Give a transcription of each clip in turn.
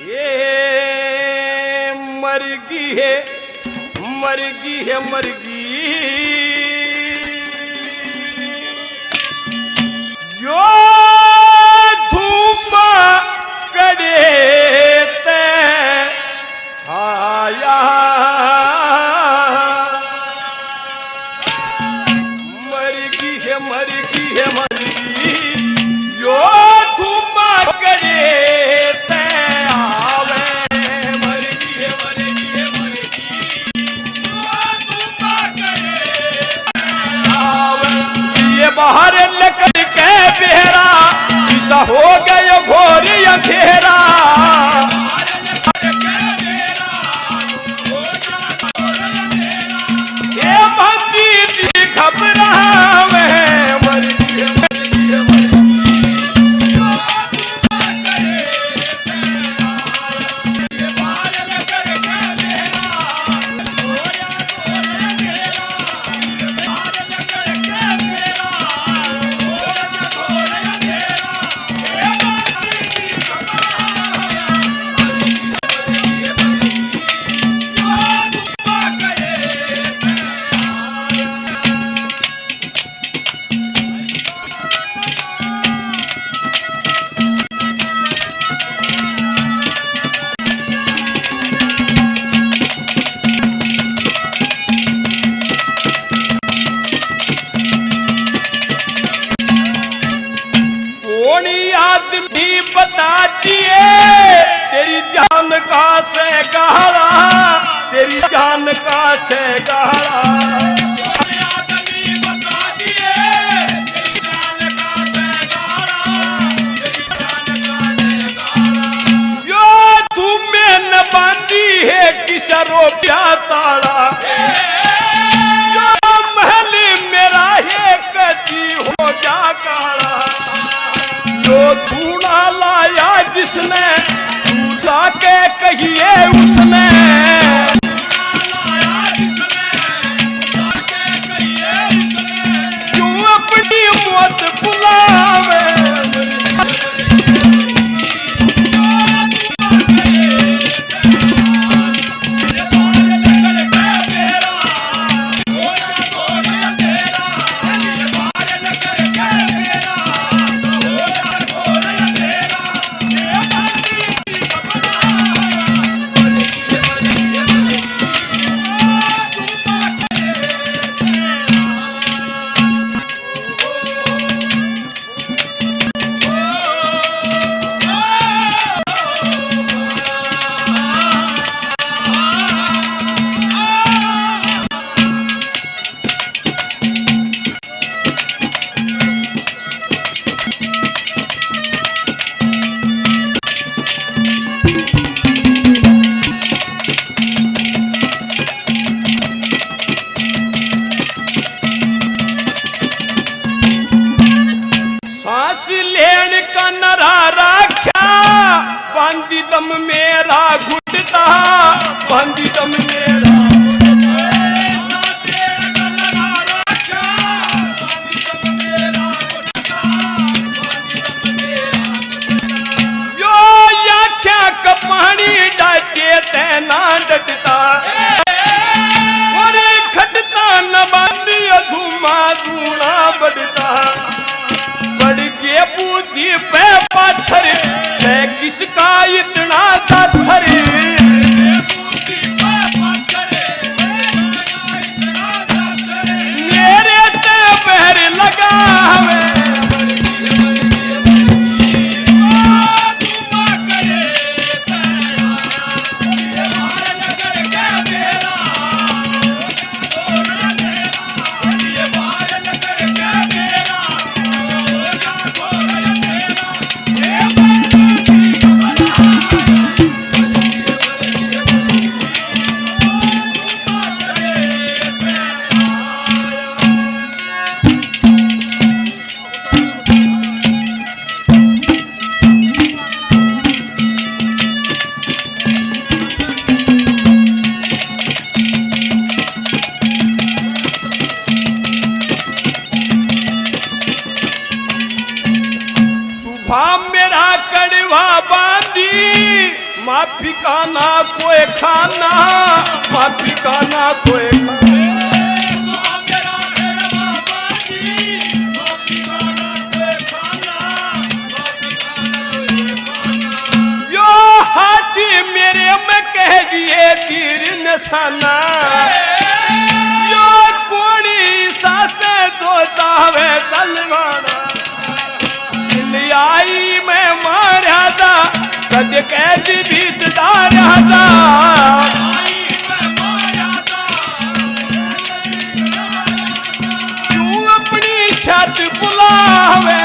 ये मरगी है मरगी है मरगी यो धूप करे ते आया मरगी है मरगी है मरगी यो धूप करे ते आवे मरगी है मरगी है मरगी यो धूप करे आवे ये बाहर निकल के बेहरा ऐसा हो गया घोर अंधेरा ये मंदी दी घबरावे मरगी है मरगी है मरगी यो धूप करे ते आया ये बाहर निकल के बेहरा घोर अंधेरा बाहर निकल के बेहरा आदमी बता दिए तेरी जान का से गहरा तेरी जान का से गहरा आदमी बता दिए तेरी जान का से गहरा तेरी जान का से गहरा यो तुम्हें न बांधी है किशोरो प्याताड़ा यो महल मेरा है कची हो जा काड़ा जो धूना लाया जिसने तू जाके कहिए उसने क्यों अपनी मौत बुलावे लेन का नरा राख्या बांधी दम मेरा घुटता बांधी दम मेरा यो या क्या कपानी डाके तेना डटता और खटता न बांधी धुमा धूना बढ़ता के बूदी पे पत्थर है किसका इतना पत्थर बूदी पे पत्थर माफी का ना कोई खाना, माफी का ना कोई खाना। यो हाथी मेरे में कह दिए तीर निशाना, यो कोड़ी सासे दोता वे तलवाना। आई मैं मारा था कद कैद बीतदार था, तू अपनी छत बुलावे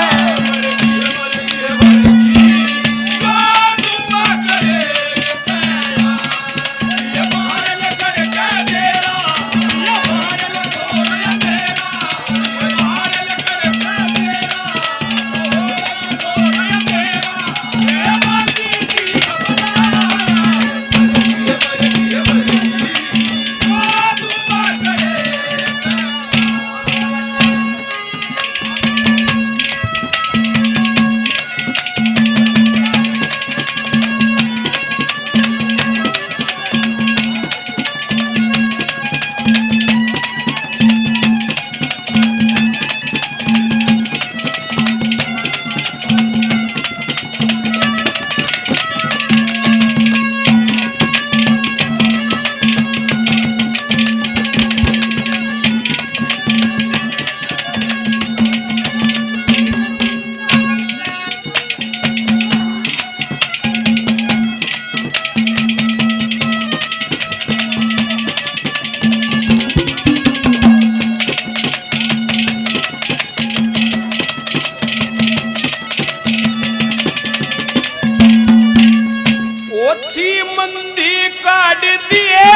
मंदी काट दिए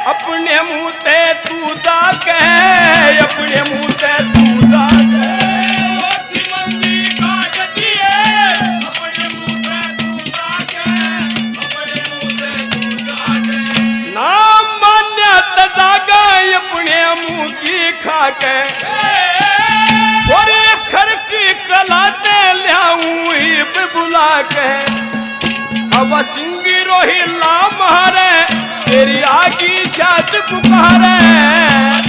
अपने मुंह ते तू जाके, अपने मुंह ते तू जाके। मंदी काट दिए अपने मुंह ते तू जाके, अपने मुंह ते तू जाके। नाम मान्य जागा अपने मुंह की खाके, और खर की कलाते लियाऊं इब बुला के। हवा सिंगी रोही ला मारे तेरी आगी शाद पुकारे।